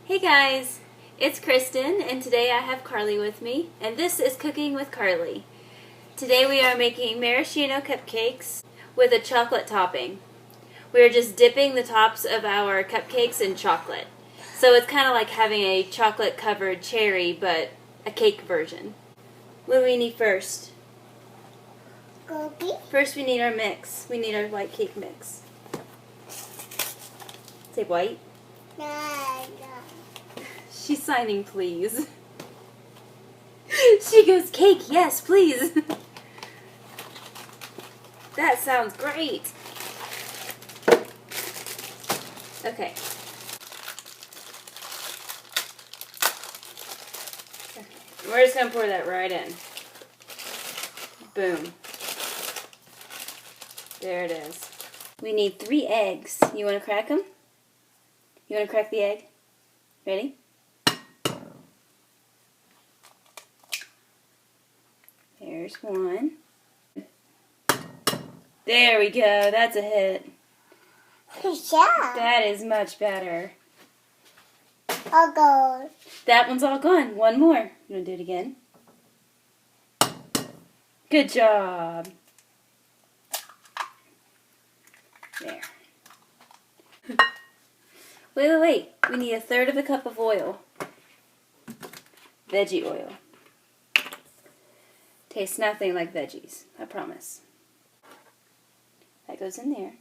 Hey guys, it's Kristen and today I have Karlie with me and this is Cooking with Karlie. Today we are making maraschino cupcakes with a chocolate topping. We are just dipping the tops of our cupcakes in chocolate. So it's kind of like having a chocolate covered cherry but a cake version. What do we need first? Cookie? First we need our mix. We need our white cake mix. Say white. No. She's signing please. She goes, cake, yes, please. That sounds great. Okay. We're just going to pour that right in. Boom. There it is. We need 3 eggs. You want to crack them? You want to crack the egg? Ready? There's one. There we go. That's a hit. Good job. That is much better. I'll go. That one's all gone. One more. You want to do it again? Good job. There. Wait. We need 1/3 of a cup of oil. Veggie oil. Tastes nothing like veggies, I promise. That goes in there.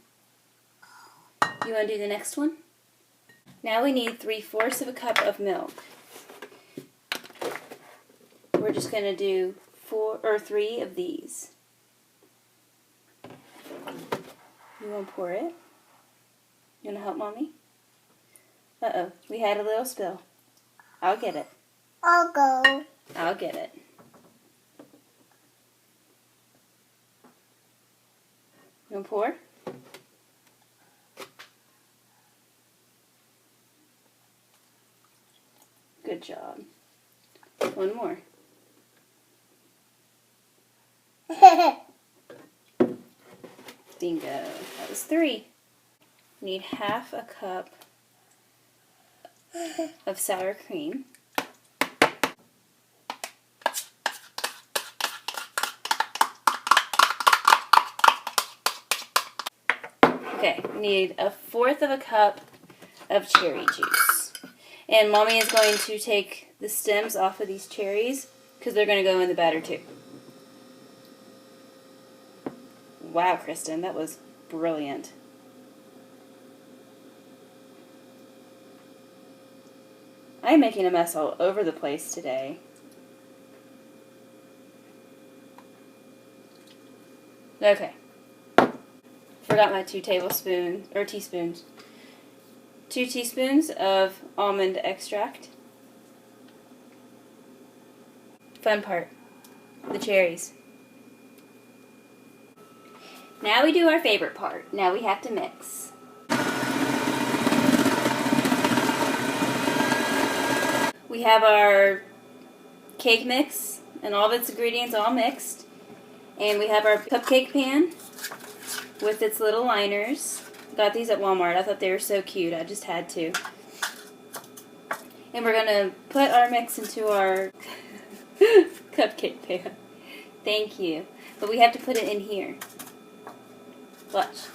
You want to do the next one? Now we need 3/4 of a cup of milk. We're just going to do 4 or 3 of these. You want to pour it? You want to help Mommy? Uh-oh, we had a little spill. I'll get it. I'll go. I'll get it. You want to pour? Good job. One more. Bingo. That was 3. Need 1/2 a cup of sour cream. Okay, we need 1/4 of a cup of cherry juice. And Mommy is going to take the stems off of these cherries because they're going to go in the batter too. Wow, Kristen, that was brilliant. I'm making a mess all over the place today. Okay. Forgot my 2 teaspoons. 2 teaspoons of almond extract. Fun part, the cherries. Now we do our favorite part. Now we have to mix. We have our cake mix and all of its ingredients all mixed. And we have our cupcake pan with its little liners. Got these at Walmart. I thought they were so cute. I just had to. And we're going to put our mix into our cupcake pan. Thank you. But we have to put it in here. Watch.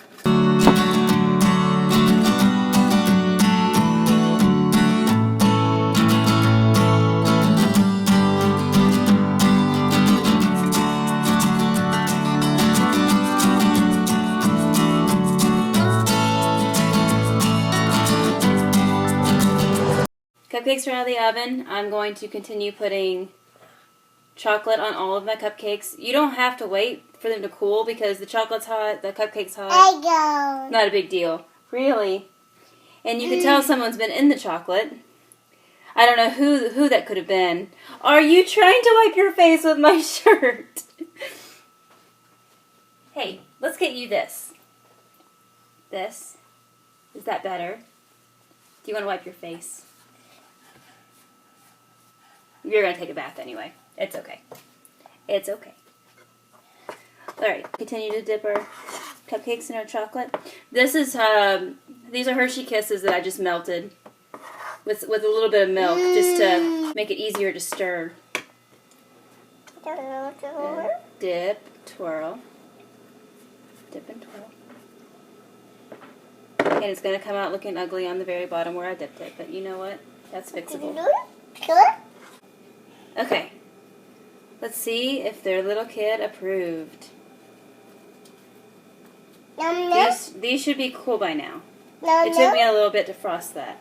Cupcakes are out of the oven. I'm going to continue putting chocolate on all of my cupcakes. You don't have to wait for them to cool because the chocolate's hot, the cupcake's hot. I go. Not a big deal. Really. And you can tell someone's been in the chocolate. I don't know who that could have been. Are you trying to wipe your face with my shirt? Hey, let's get you this. This. Is that better? Do you want to wipe your face? You're going to take a bath anyway. It's okay. It's okay. Alright, continue to dip our cupcakes in our chocolate. This is, these are Hershey Kisses that I just melted. with a little bit of milk, just to make it easier to stir. Dip, twirl, dip and twirl. And it's going to come out looking ugly on the very bottom where I dipped it, but you know what? That's fixable. Okay, let's see if their little kid approved. These should be cool by now. It took me a little bit to frost that.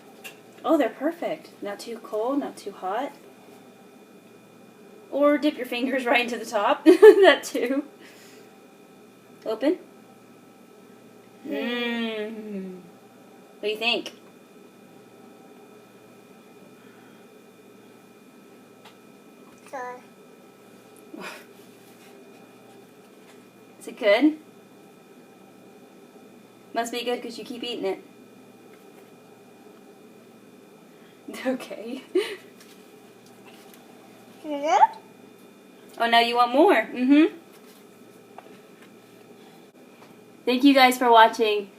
Oh, they're perfect. Not too cold, not too hot. Or dip your fingers right into the top. That too. Open. Mmm. What do you think? Sorry. Is it good? Must be good because you keep eating it. Okay. Oh, now you want more? Mm-hmm. Thank you guys for watching.